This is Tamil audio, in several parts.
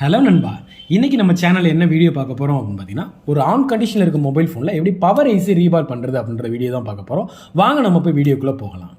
ஹலோ நண்பா, இன்னைக்கு நம்ம சேனலில் என்ன வீடியோ பார்க்க போகிறோம் அப்படின்னு பார்த்தீங்கன்னா, ஒரு ஆன் கண்டிஷனில் இருக்க மொபைல் ஃபோனில் எப்படி பவர் ஐசி ரீபால் பண்ணுறது அப்படின்ற வீடியோ தான் பார்க்க போகிறோம். வாங்க நம்ம போய் வீடியோக்குள்ளே போகலாம்.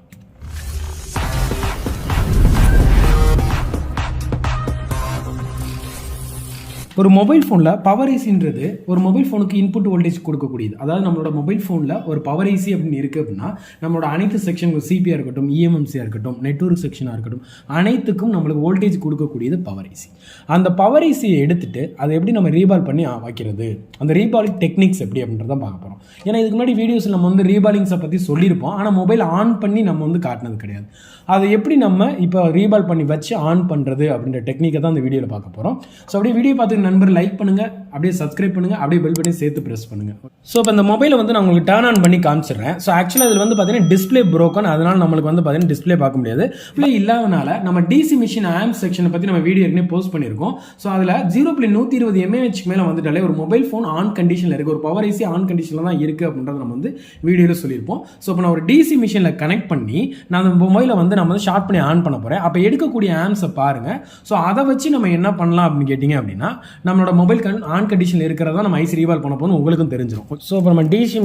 ஒரு மொபைல் ஃபோனில் பவர் ஐசின்றது ஒரு மொபைல் ஃபோனுக்கு இன்புட் வோல்டேஜ் கொடுக்கக்கூடியது. அதாவது நம்மளோட மொபைல் ஃபோனில் ஒரு பவர் ஐசி அப்படின்னு இருக்குது அப்படின்னா, நம்மளோட அனைத்து செக்ஷன் சிபியாக இருக்கட்டும், இஎம்எம்சியாக இருக்கட்டும், நெட்வொர்க் செக்ஷனாக இருக்கட்டும், அனைத்துக்கும் நம்மளுக்கு வோல்டேஜ் கொடுக்கக்கூடியது பவர் ஐசி. அந்த பவர் ஐசியை எடுத்துட்டு அதை எப்படி நம்ம ரீபால் பண்ணி வைக்கிறது, அந்த ரீபாலிங் டெக்னிக்ஸ் எப்படி அப்படின்றத பார்க்க போகிறோம். ஏன்னா இதுக்கு முன்னாடி வீடியோஸில் நம்ம வந்து ரீபாலிங்ஸை பற்றி சொல்லியிருப்போம், ஆனால் மொபைல் ஆன் பண்ணி நம்ம வந்து காட்டினது கிடையாது. அதை எப்படி நம்ம இப்போ ரீபால் பண்ணி வச்சு ஆன் பண்ணுறது அப்படின்ற டெக்னிக்கை தான் அந்த வீடியோவில் பார்க்க போகிறோம். ஸோ அப்படியே வீடியோ பார்த்து நண்பர் லைக் பண்ணுங்க, அப்படியே சப்ஸ்கிரைப் பண்ணுங்க, அப்படியே பெல் பட்டன் சேர்த்து பிரஸ் பண்ணுங்க. ஸோ இப்போ இந்த மொபைலை வந்து நான் உங்களுக்கு டர்ன் ஆன் பண்ணி காமிச்சிடுறேன். ஸோ ஆக்சுவலாக இதில் வந்து பார்த்தீங்கன்னா டிஸ்பிளே ப்ரோக்கன், அதனால நம்மளுக்கு வந்து பார்த்தீங்கன்னா டிஸ்பிளே பார்க்க முடியாது. டிஸ்பிளே இல்லாதனால நம்ம டிசி மிஷின் ஆம்ப் செக்ஷனை பற்றி நம்ம வீடியோ ஏற்கனவே போஸ்ட் பண்ணியிருக்கோம். ஸோ அதில் 0.120 mAh மேலே வந்துட்டாலே ஒரு மொபைல் ஃபோன் ஆன் கண்டிஷனில் இருக்குது, ஒரு பவர் ஐசி ஆன் கண்டிஷனில் தான் இருக்குது அப்படின்றத நம்ம வந்து வீடியோவில் சொல்லியிருப்போம். ஸோ இப்போ நான் ஒரு டிசி மிஷினில் கனெக்ட் பண்ணி நான் அந்த மொபைலை வந்து நம்ம வந்து ஷார்ட் பண்ணி ஆன் பண்ண போகிறேன். அப்போ எடுக்கக்கூடிய ஆம்ஸை பாருங்கள். ஸோ அதை வச்சு நம்ம என்ன பண்ணலாம் அப்படின்னு கேட்டிங்க அப்படின்னா, நம்மளோட மொபைல் ஆன் கண்டிஷனில் இருக்கிறதா நம்ம ஐசி ரீபால் பண்ண போகணும், உங்களுக்கும் தெரிஞ்சிடும். ஸோ இப்போ நம்ம டிசி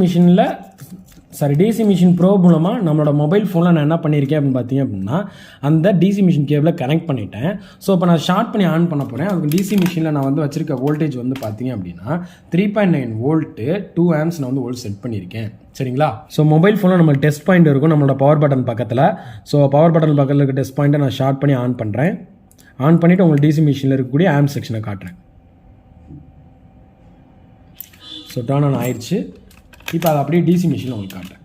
மிஷின் ப்ரோ மூலமாக நம்மளோட மொபைல் ஃபோனில் நான் என்ன பண்ணியிருக்கேன் அப்படின்னு பார்த்தீங்க அப்படின்னா, அந்த டிசி மிஷின் கேபிளை கனெக்ட் பண்ணிட்டேன். ஸோ இப்போ நான் ஷார்ட் பண்ணி ஆன் பண்ண போகிறேன். அதுக்கு டிசி மிஷினில் நான் வந்து வச்சிருக்க வோல்டேஜ் வந்து பார்த்தீங்க அப்படின்னா 3.9 வோல்ட்டு 2 ஆம்ஸ் நான் வந்து வோல்ட் செட் பண்ணியிருக்கேன். சரிங்களா? ஸோ மொபைல் ஃபோனில் நம்ம டெஸ்ட் பாயிண்ட் இருக்கும் நம்மளோட பவர் பட்டன் பக்கத்தில். ஸோ பவர் பட்டன் பக்கத்தில் இருக்க டெஸ்ட் பாயிண்ட்டை நான் ஷார்ட் பண்ணி ஆன் பண்ணுறேன். ஆன் பண்ணிவிட்டு உங்களுக்கு டிசி மிஷினில் இருக்கக்கூடிய ஆம்ப் செக்ஷனை காட்டுறேன். ஸோ டர்ன் ஆன் ஆயிடுச்சு. இப்போ அதை அப்படியே டிசி மிஷினில் உங்களுக்கு காட்டுறேன்.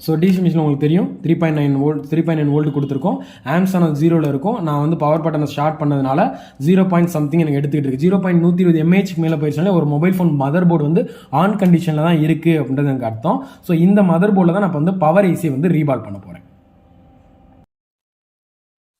ஸோ டிசி மிஷினில் உங்களுக்கு தெரியும் 3.9 வோல்ட் கொடுத்துருக்கோம். ஆம்ஸான 0ல் இருக்கும். நான் வந்து பவர் பட்டனை ஸ்டார்ட் பண்ணதுனால 0.something எனக்கு எடுத்துக்கிட்டு இருக்கு. 0.120 mAh மேலே போயிடுச்சுனாலே ஒரு மொபைல் ஃபோன் மதர் போர்டு வந்து ஆன் கண்டிஷனில் தான் இருக்குது அப்படின்றது எனக்கு அர்த்தம். ஸோ இந்த மதர் போர்டில் தான் நான் வந்து பவர் ஐசியை வந்து ரீபால் பண்ண போகிறேன்.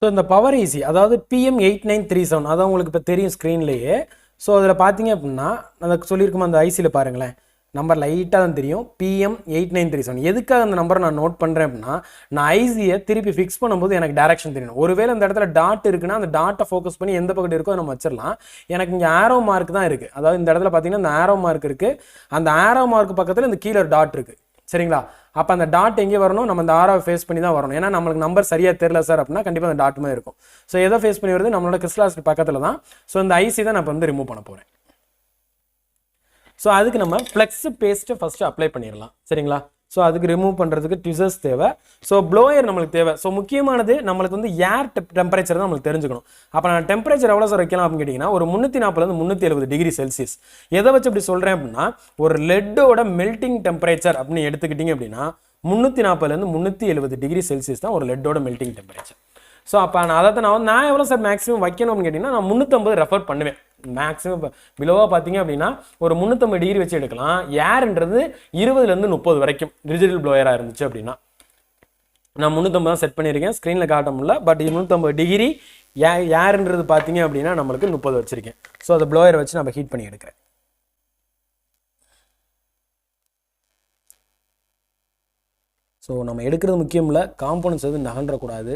ஸோ இந்த பவர் ஐசி அதாவது PM8937, அதான் உங்களுக்கு இப்போ தெரியும் ஸ்க்ரீன்லேயே. ஸோ அதில் பார்த்தீங்க அப்படின்னா அதை சொல்லியிருக்கோம், அந்த ஐசியில் பாருங்களேன், நம்பர் லைட்டாக தான் தெரியும், PM8937. எதுக்காக அந்த நம்பரை நான் நோட் பண்ணுறேன் அப்படின்னா, நான் ஐசியை திருப்பி ஃபிக்ஸ் பண்ணும்போது எனக்கு டேரக்ஷன் தெரியணும். ஒருவேளை அந்த இடத்துல டாட் இருக்குன்னா அந்த டாட்டை ஃபோக்கஸ் பண்ணி எந்த பக்கம் இருக்கோ நம்ம வச்சிடலாம். எனக்கு இங்கே ஆரோ மார்க் தான் இருக்குது. அதாவது இந்த இடத்துல பார்த்தீங்கன்னா இந்த ஆரோ மார்க் இருக்குது. அந்த ஆரோ மார்க் பக்கத்தில் இந்த கீழே டாட் இருக்குது. சரிங்களா? அப்போ அந்த டாட் எங்கே வரணும், நம்ம அந்த ஆரோவை ஃபேஸ் பண்ணி தான் வரணும். ஏன்னா நம்மளுக்கு நம்பர் சரியாக தெரியல சார் அப்படின்னா கண்டிப்பாக அந்த டாட்டுமே இருக்கும். ஸோ எதை ஃபேஸ் பண்ணி வருது, நம்மளோட கிறிஸ்டல் பக்கத்தில் தான். ஸோ இந்த ஐசி தான் நான் இப்போ வந்து ரிமூவ் பண்ண போகிறேன். ஸோ அதுக்கு நம்ம ஃப்ளெக்ஸ் பேஸ்ட்டை ஃபஸ்ட்டு அப்ளை பண்ணிடலாம். சரிங்களா? ஸோ அதுக்கு ரிமூவ் பண்ணுறதுக்கு ட்விசர்ஸ் தேவை. ஸோ ப்ளோயர் நம்மளுக்கு தேவை. ஸோ முக்கியமானது நம்மளுக்கு வந்து ஏர் டெம்பரேச்சர் தான் நம்மளுக்கு தெரிஞ்சுக்கணும். அப்போ நான் டெம்பரேச்சர் எவ்வளோ சார் வைக்கலாம் அப்படின்னு கேட்டிங்கன்னா, ஒரு 340 370 டிகிரி செல்சியஸ். எதை வச்சு அப்படி சொல்கிறேன் அப்படின்னா, ஒரு லெட்டோட மெல்டிங் டெம்பரேச்சர் அப்படின்னு எடுத்துக்கிட்டிங்க அப்படின்னா 340 370 டிகிரி செல்சியஸ் தான் ஒரு லெட்டோட மெல்டிங் டெம்பரேச்சர். ஸோ அப்போ நான் எவ்வளோ சார் மேக்ஸிமம் வைக்கணும் அப்படின்னு கேட்டிங்கன்னா, நான் 350 ரெஃபர் பண்ணுவேன். மேக்ஸிமம் இப்போ பிலோவாக பார்த்தீங்க அப்படின்னா ஒரு 350 டிகிரி வச்சு எடுக்கலாம். ஏர்ன்றது 20லேருந்து 30 வரைக்கும் டிஜிட்டல் ப்ளோயராக இருந்துச்சு அப்படின்னா. நான் 350 தான் செட் பண்ணியிருக்கேன், ஸ்க்ரீனில் காட்ட முடியல. பட் 350 டிகிரி ஏர்ன்றது பார்த்தீங்க அப்படின்னா நம்மளுக்கு 30 வச்சுருக்கேன். ஸோ அதை ப்ளோயரை வச்சு நம்ம ஹீட் பண்ணி எடுக்கிறேன். ஸோ நம்ம எடுக்கிறது முக்கியம் இல்லை, காம்போனன்ட்ஸ் எதுவும் நகன்றக்கூடாது.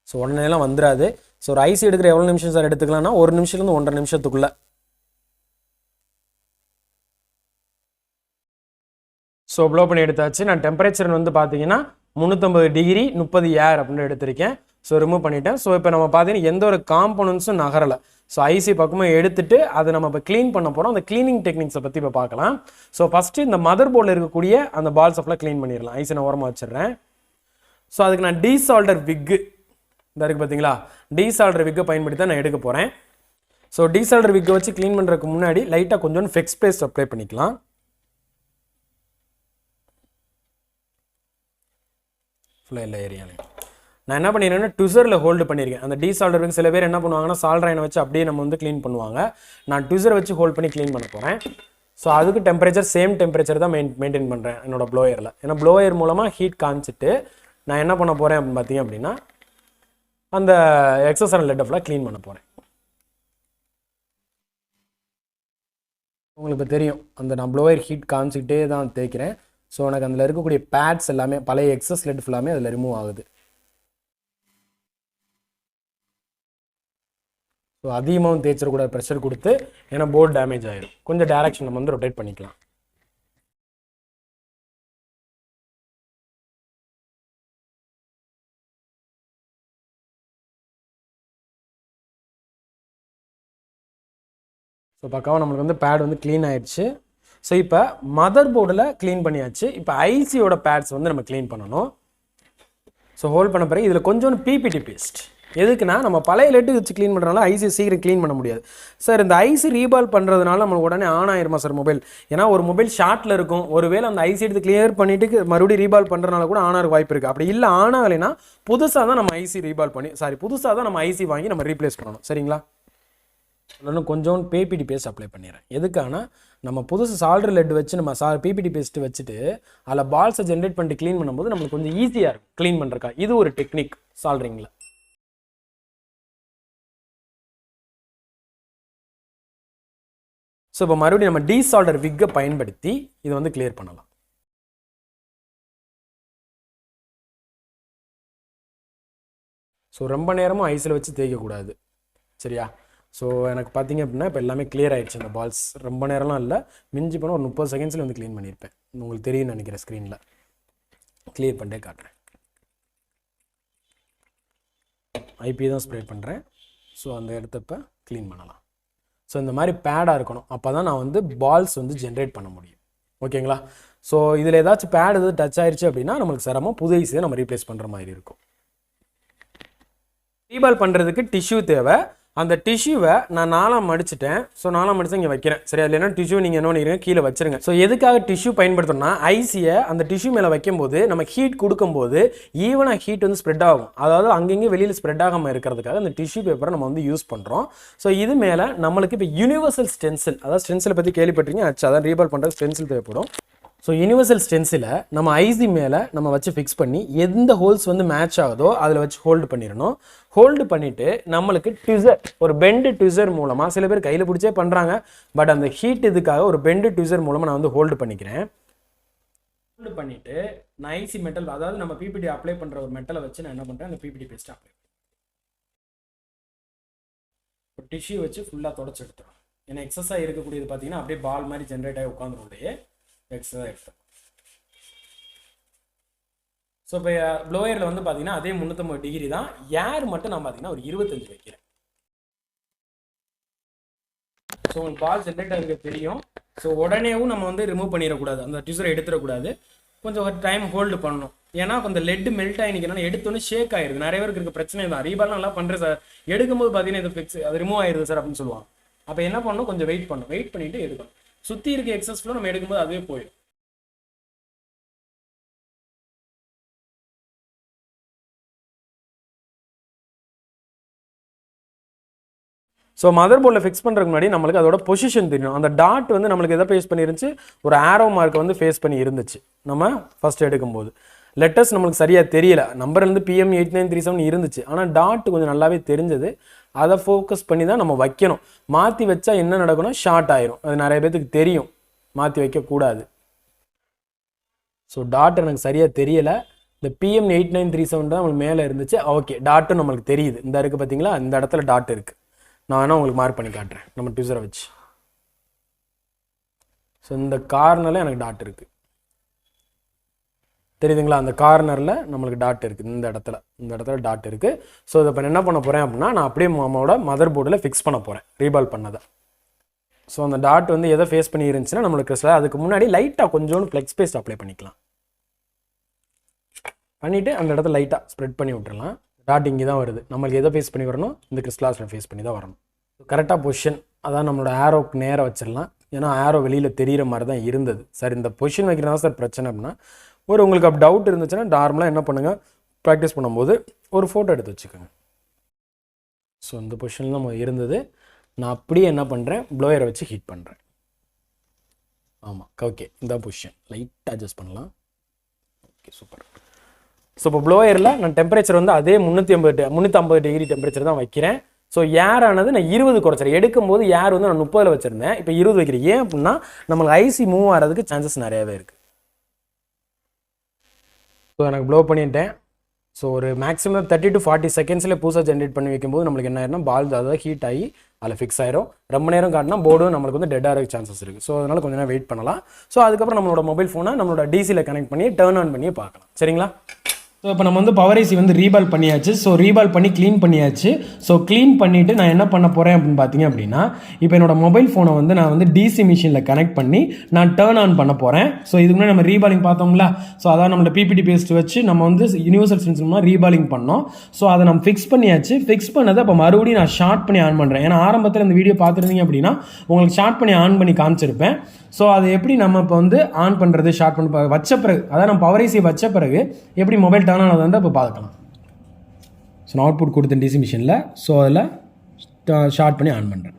ஸோ உடனேலாம் வந்துடாது. ஸோ ஒரு ஐசி எடுக்கிற எவ்வளோ நிமிஷம் சார் எடுத்துக்கலாம்னா 1 நிமிஷத்துலேருந்து 1.5 நிமிஷத்துக்குள்ள. ஸோ ப்ளோ பண்ணி எடுத்தாச்சு. நான் டெம்பரேச்சர் வந்து பார்த்தீங்கன்னா 350 டிகிரி 30 ஏர் அப்படின்னு எடுத்திருக்கேன். ஸோ ரிமூவ் பண்ணிட்டேன். ஸோ இப்போ நம்ம பார்த்தீங்கன்னா எந்த ஒரு காம்போனன்ட்ஸும் நகரலை. ஸோ ஐசி பக்கமாக எடுத்துட்டு அதை நம்ம இப்போ க்ளீன் பண்ண போகிறோம். அந்த க்ளீனிங் டெக்னிக்ஸை பற்றி இப்போ பார்க்கலாம். ஸோ ஃபஸ்ட்டு இந்த மதர் போர்டில் இருக்கக்கூடிய அந்த பால்ஸ் ஆஃப்லாம் க்ளீன் பண்ணிடலாம். ஐசி நான் ஓரமாக வச்சிடுறேன். ஸோ அதுக்கு நான் டீசால்டர் விக்கு இந்த இருக்குது பார்த்தீங்களா, டீசால்டர் விக்கை பயன்படுத்தி தான் நான் எடுக்க போகிறேன். ஸோ டீசால்டர் விக்கை வச்சு க்ளீன் பண்ணுறதுக்கு முன்னாடி லைட்டாக கொஞ்சம் ஃபிக்ஸ் பேஸ்ட் அப்ளை பண்ணிக்கலாம். ஃபுல்லாக எல்லா ஏரியாலையும் நான் என்ன பண்ணிடுறேன்னா ட்விசரில் ஹோல்டு பண்ணியிருக்கேன். அந்த டீசால்டர் விக் சில பேர் என்ன பண்ணுவாங்கன்னா சால்ட்ரைனை வச்சு அப்படியே நம்ம வந்து க்ளீன் பண்ணுவாங்க. நான் ட்விசரை வச்சு ஹோல்ட் பண்ணி க்ளீன் பண்ண போகிறேன். ஸோ அதுக்கு டெம்பரேச்சர் சேம் டெம்பரேச்சர் தான் மெயின்டைன் பண்ணுறேன் என்னோட ப்ளோயரில். ஏன்னா ப்ளோயர் மூலமாக ஹீட் காமிச்சிட்டு நான் என்ன பண்ண போகிறேன் அப்படின்னு பார்த்தீங்க அப்படின்னா அந்த எக்ஸஸ் லெட் ஃபுல்லாக க்ளீன் பண்ண போகிறேன். உங்களுக்கு இப்போ தெரியும் அந்த நான் ப்ளோயர் ஹீட் காமிச்சிக்கிட்டே தான் தேய்க்கிறேன். ஸோ எனக்கு அதில் இருக்கக்கூடிய பேட்ஸ் எல்லாமே பழைய எக்ஸஸ் லெட் ஃபுல்லாமே அதில் ரிமூவ் ஆகுது. ஸோ அதிகமாகவும் தேய்ச்சிடக்கூடாது ப்ரெஷர் கொடுத்து, ஏன்னா போர்டு டேமேஜ் ஆகிடும். கொஞ்சம் டேரக்ஷன் நம்ம வந்து ரொட்டேட் பண்ணிக்கலாம். ஸோ பக்காவாக நம்மளுக்கு வந்து பேட் வந்து க்ளீன் ஆயிடுச்சு. ஸோ இப்போ மதர் போர்டில் க்ளீன் பண்ணியாச்சு. இப்போ ஐசியோட பேட்ஸ் வந்து நம்ம க்ளீன் பண்ணணும். ஸோ ஹோல்ட் பண்ண பிறகு இதில் கொஞ்சோண்டு பிபிடி பேஸ்ட். எதுக்குன்னா நம்ம பழைய லெட்டு வச்சு க்ளீன் பண்ணுறதுனால ஐசி சீக்கிரம் க்ளீன் பண்ண முடியாது. சார் இந்த ஐசி ரீபால் பண்ணுறதுனால நம்மளுக்கு உடனே ஆன் ஆயிருமா சார் மொபைல்? ஏன்னா ஒரு மொபைல் ஷார்ட்டில் இருக்கும், ஒருவேளை அந்த ஐசி எடுத்து கிளியர் பண்ணிவிட்டு மறுபடியும் ரீபால் பண்ணுறதுனால கூட ஆன் ஆக வாய்ப்பு இருக்குது. அப்படி இல்லை ஆன் ஆகலைன்னா புதுசாக தான் நம்ம ஐசி ரீபால் பண்ணி புதுசாக தான் நம்ம ஐசி வாங்கி நம்ம ரீப்ளேஸ் பண்ணணும். சரிங்களா? இன்னும் கொஞ்சம் பிபிடி பேஸ்ட் அப்ளை பண்ணிடுறேன். எதுக்கானா நம்ம புதுசு சால்டர் லெட் வச்சு நம்ம பிபிடி பேஸ்ட் வச்சுட்டு அதில் பால்ஸை ஜென்ரேட் பண்ணிட்டு க்ளீன் பண்ணும்போது நம்மளுக்கு கொஞ்சம் ஈஸியாக இருக்கும் க்ளீன் பண்ணுறக்கா. இது ஒரு டெக்னிக் சால்டரிங்கில். ஸோ இப்போ மறுபடியும் நம்ம டீசால்டர் விக்கை பயன்படுத்தி இதை வந்து கிளியர் பண்ணலாம். ஸோ ரொம்ப நேரமும் ஐஸில் வச்சு தேய்க்கக்கூடாது. சரியா? ஸோ எனக்கு பார்த்தீங்க அப்படின்னா இப்போ எல்லாமே கிளியர் ஆகிடுச்சு. அந்த பால்ஸ் ரொம்ப நேரம்லாம் இல்லை, மிஞ்சி போனால் ஒரு 30 செகண்ட்ஸில் வந்து க்ளீன் பண்ணியிருப்பேன். உங்களுக்கு தெரியும்னு நினைக்கிறேன். ஸ்க்ரீனில் கிளியர் பண்ணிட்டே காட்டுறேன். ஐபி தான் ஸ்ப்ரே பண்ணுறேன். ஸோ அந்த இடத்தப்ப க்ளீன் பண்ணலாம். ஸோ இந்த மாதிரி பேடாக இருக்கணும். அப்போ தான் நான் வந்து பால்ஸ் வந்து ஜென்ரேட் பண்ண முடியும். ஓகேங்களா? ஸோ இதில் ஏதாச்சும் பேட் எதாவது டச் ஆயிடுச்சு அப்படின்னா நம்மளுக்கு சிரமம், புது ஐஸியை நம்ம ரீப்ளேஸ் பண்ணுற மாதிரி இருக்கும். ரீபால் பண்ணுறதுக்கு டிஷ்யூ தேவை. அந்த டிஷ்யூவை நான் 4 மடிச்சிட்டேன். ஸோ 4 மடிச்சு இங்கே வைக்கிறேன். சரி, அதில் என்ன டிஷ்யூ நீங்கள் என்ன பண்ணிடுங்க கீழே வச்சுருங்க. ஸோ எதுக்காக டிஷ்யூ பயன்படுத்தணும்னா ஐசியை அந்த டிஷ்யூ மேலே வைக்கும்போது நம்ம ஹீட் கொடுக்கும்போது ஈவனாக ஹீட் வந்து ஸ்ப்ரெட் ஆகும். அதாவது அங்கங்கே வெளியில் ஸ்ப்ரெட் ஆகாமல் இருக்கிறதுக்காக அந்த டிஷ்யூ பேப்பரை நம்ம வந்து யூஸ் பண்ணுறோம். ஸோ இது மேலே நம்மளுக்கு இப்போ யூனிவர்சல் ஸ்டென்சில், அதாவது ஸ்டென்சிலை பற்றி கேள்விப்பட்டீங்க. அதான் ரீபால் பண்ணுறது ஸ்டென்சில் தேவைப்படும். ஸோ யூனிவர்சல் ஸ்டென்சிலை நம்ம ஐசி மேலே நம்ம வச்சு ஃபிக்ஸ் பண்ணி எந்த ஹோல்ஸ் வந்து மேட்ச் ஆகுதோ அதில் வச்சு ஹோல்டு பண்ணிடணும். ஹோல்டு பண்ணிவிட்டு நம்மளுக்கு ட்விசர், ஒரு பெண்டு ட்விசர் மூலமாக, சில பேர் கையில் பிடிச்சே பண்ணுறாங்க, பட் அந்த ஹீட் இதுக்காக ஒரு பெண்டு ட்விசர் மூலமாக நான் வந்து ஹோல்டு பண்ணிக்கிறேன். ஹோல்டு பண்ணிவிட்டு நான் ஐசி மெட்டல், அதாவது நம்ம பிபிடி அப்ளை பண்ணுற ஒரு மெட்டலை வச்சு நான் என்ன பண்ணுறேன், அந்த பிபிடி பேஸ்ட் அப்ளை ஒரு டிஷ்யூ வச்சு ஃபுல்லாக தொடச்சி எடுத்துரும். ஏன்னா எக்ஸஸாக இருக்கக்கூடியது பார்த்தீங்கன்னா அப்படியே பால் மாதிரி ஜென்ரேட் ஆகி உட்காந்துருடைய எக்ஸஸாக எடுத்தோம். ஸோ இப்போ ப்ளோயரில் வந்து பார்த்தீங்கன்னா அதே 350 டிகிரி தான். ஏர் மட்டும் நான் பார்த்தீங்கன்னா ஒரு 25 வைக்கிறேன். ஸோ உங்களுக்கு பால் ஜென்ரேட் ஆகிருக்க தெரியும். ஸோ உடனேவும் நம்ம வந்து ரிமூவ் பண்ணிடக்கூடாது, அந்த டியூசரை எடுத்துடக்கூடாது. கொஞ்சம் ஒரு டைம் ஹோல்டு பண்ணணும். ஏன்னா கொஞ்சம் லெட் மெல்ட் ஆகினிக்கனா எடுத்தோன்னே ஷேக் ஆயிடுது. நிறைய பேருக்கு இருக்க பிரச்சனை தான். ரீபால் நல்லா பண்ணுறேன் சார், எடுக்கும்போது பார்த்தீங்கன்னா இது ஃபிக்ஸ், அது ரிமூவ் ஆயிடுது சார் அப்படின்னு சொல்லுவாங்க. அப்போ என்ன பண்ணணும், கொஞ்சம் வெயிட் பண்ணணும். வெயிட் பண்ணிட்டு எடுக்கணும். சுற்றி இருக்க எக்ஸஸ் ஃப்ளோ நம்ம எடுக்கும்போது அதுவே போயிடும். ஸோ மதர் போர்டில் ஃபிக்ஸ் பண்ணுறதுக்கு முன்னாடி நம்மளுக்கு அதோட பொசிஷன் தெரியும். அந்த டாட் வந்து நம்மளுக்கு எதை ஃபேஸ் பண்ணிருந்துச்சு, ஒரு ஆரோ மார்க்கை வந்து ஃபேஸ் பண்ணி இருந்துச்சு நம்ம ஃபஸ்ட் எடுக்கும்போது. லெட்டர்ஸ் நம்மளுக்கு சரியாக தெரியல. நம்பர் வந்து PM8937 இருந்துச்சு, ஆனால் டாட் கொஞ்சம் நல்லாவே தெரிஞ்சது. அதை ஃபோக்கஸ் பண்ணி தான் நம்ம வைக்கணும். மாற்றி வச்சா என்ன நடக்கணும், ஷார்ட் ஆயிரும். அது நிறைய பேருக்கு தெரியும், மாற்றி வைக்கக்கூடாது. ஸோ டாட் எனக்கு சரியாக தெரியலை. இந்த PM8937 தான் நம்மளுக்கு மேலே இருந்துச்சு. ஓகே, டாட்டும் நம்மளுக்கு தெரியுது. இந்த இருக்குது பார்த்தீங்களா, இந்த இடத்துல டாட் இருக்குது. நான் வேணால் உங்களுக்கு மார்க் பண்ணி காட்டுறேன் நம்ம ட்விசரை வச்சு. ஸோ இந்த கார்னரில் எனக்கு டாட் இருக்குது, தெரியுதுங்களா? அந்த கார்னரில் நம்மளுக்கு டாட் இருக்குது. இந்த இடத்துல டாட் இருக்குது. ஸோ இதை இப்போ என்ன பண்ண போகிறேன் அப்படின்னா, நான் அப்படியே மாமாவோட மதர் போர்டில் ஃபிக்ஸ் பண்ண போகிறேன் ரீபால் பண்ணதை. ஸோ அந்த டாட் வந்து எதை ஃபேஸ் பண்ணி இருந்துச்சுன்னா நம்மளுக்கு அதுக்கு முன்னாடி லைட்டாக கொஞ்சோண்டு ஃப்ளெக்ஸ் பேஸ்ட் அப்ளை பண்ணிக்கலாம். பண்ணிவிட்டு அந்த இடத்துல லைட்டாக ஸ்ப்ரெட் பண்ணி விட்டுறலாம். டாட் இங்கே தான் வருது. நம்மளுக்கு எதை ஃபேஸ் பண்ணி வரணும், இந்த கிறிஸ்டலாஸில் ஃபேஸ் பண்ணி தான் வரணும். கரெக்டாக பொசிஷன், அதான் நம்மளோட ஆரோக்கு நேராக வச்சிடலாம். ஏன்னா ஆரோ வெளியில் தெரிகிற மாதிரி தான் இருந்தது. சார் இந்த பொசிஷன் வைக்கிறதா சார் பிரச்சனை அப்படின்னா, உங்களுக்கு அப்படி டவுட் இருந்துச்சுன்னா நார்மலாக என்ன பண்ணுங்கள், ப்ராக்டிஸ் பண்ணும்போது ஒரு ஃபோட்டோ எடுத்து வச்சுக்கோங்க. ஸோ இந்த பொசிஷனில் நம்ம இருந்தது. நான் அப்படியே என்ன பண்ணுறேன், ப்ளோயரை வச்சு ஹீட் பண்ணுறேன். ஆமாம், ஓகே, இந்த பொசிஷன் லைட்டாக அட்ஜஸ்ட் பண்ணலாம். Okay, super. ஸோ இப்போ ப்ளோயரில் நான் டெம்பரேச்சர் வந்து அதே 350 டிகிரி டெம்பரேச்சர் தான் வைக்கிறேன். ஸோ ஏர் ஆனது நான் 20 குறைச்சிறேன். எடுக்கும்போது ஏர் வந்து நான் 30 வச்சுருந்தேன், இப்போ 20 வைக்கிறேன். ஏன் அப்படின்னா நம்மளுக்கு ஐசி மூவ் ஆகிறதுக்கு சான்சஸ் நிறையாவே இருக்குது. ஸோ எனக்கு ப்ளோ பண்ணிட்டேன். ஸோ ஒரு மேக்ஸிமம் 30 to 40 செகண்ட்ஸில் புதுசாக ஜென்ரேட் பண்ணி வைக்கும்போது நம்மளுக்கு என்ன ஆயிரும்னா பால் அதாவது ஹீட் ஆகி அதில் ஃபிக்ஸ் ஆயிரும். ரொம்ப நேரம் காட்டினா போர்டும் நம்மளுக்கு வந்து டெட் ஆகிறதுக்கு சான்சஸ் இருக்குது. ஸோ அதனால் கொஞ்சம் நேரம் வெயிட் பண்ணலாம். ஸோ அதுக்கப்புறம் நம்மளோட மொபைல் ஃபோனை நம்மளோட டிசியில் கனெக்ட் பண்ணி டர்ன் ஆன் பண்ணி பார்க்கலாம். சரிங்களா? ஸோ இப்போ நம்ம வந்து பவர் ஐசி வந்து ரீபால் பண்ணியாச்சு. ஸோ ரீபால் பண்ணி க்ளீன் பண்ணியாச்சு. ஸோ க்ளீன் பண்ணிவிட்டு நான் என்ன பண்ண போகிறேன் அப்படின்னு பார்த்தீங்க அப்படின்னா, இப்போ என்னோட மொபைல் ஃபோனை வந்து நான் வந்து டிசி மிஷினில் கனெக்ட் பண்ணி நான் டர்ன் ஆன் பண்ண போகிறேன். ஸோ இதுக்கு முன்னாடி நம்ம ரீபாலிங் பார்த்தோம்ல, ஸோ அதான் நம்மளோட பிபிடி பேஸ்ட் வச்சு நம்ம வந்து யூனிவர்சல் ஸ்டென்சில் ரீபாலிங் பண்ணோம். ஸோ அதை நம்ம ஃபிக்ஸ் பண்ணியாச்சு. ஃபிக்ஸ் பண்ணதை இப்போ மறுபடியும் நான் ஷார்ட் பண்ணி ஆன் பண்ணுறேன். ஏன்னா ஆரம்பத்தில் இந்த வீடியோ பார்த்துருந்தீங்க அப்படின்னா உங்களுக்கு ஷார்ட் பண்ணி ஆன் பண்ணி காமிச்சிருப்பேன். ஸோ அதை எப்படி நம்ம இப்போ வந்து ஆன் பண்ணுறது, ஷார்ட் பண்ணி வச்ச பிறகு, அதாவது நம்ம பவர் ஐசி வச்ச பிறகு எப்படி மொபைல் டர்ன் ஆனது வந்து இப்போ பார்க்கலாம். ஸோ நான் அவுட்புட் கொடுத்தேன் டிசி மிஷினில். ஸோ அதில் ஷார்ட் பண்ணி ஆன் பண்ணுறேன்.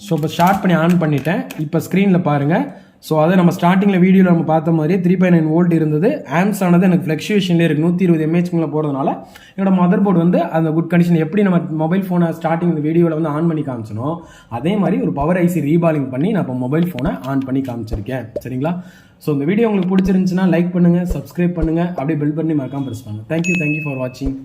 ஸோ இப்போ ஷார்ட் பண்ணி ஆன் பண்ணிட்டேன். இப்போ ஸ்க்ரீனில் பாருங்கள். ஸோ அதை நம்ம ஸ்டார்டிங்கில் வீடியோவில் நம்ம பார்த்த மாதிரி 3.9 வோல்ட் இருந்தது. ஆம்ஸ் ஆனது எனக்கு ஃப்ளக்சுவேஷன்லேயே இருக்குது. 120 mAh போகிறதுனால என்னோட மதர் போர்டு வந்து அந்த குட் கண்டிஷன் எப்படி நம்ம மொபைல் ஃபோனை ஸ்டார்டிங் இந்த வீடியோவில் வந்து ஆன் பண்ணி காமிச்சனோ அதே மாதிரி ஒரு பவர் ஐசி ரீபாலிங் பண்ணி நான் இப்போ மொபைல் ஃபோனை ஆன் பண்ணி காமிச்சிருக்கேன். சரிங்களா? ஸோ இந்த வீடியோ உங்களுக்கு பிடிச்சிருந்துச்சுன்னா லைக் பண்ணுங்கள், சப்ஸ்கிரைப் பண்ணுங்கள், அப்படியே பெல் பண்ணி மறக்காம ப்ரெஸ் பண்ணுங்கள். தேங்க்யூ ஃபார் வாட்சிங்.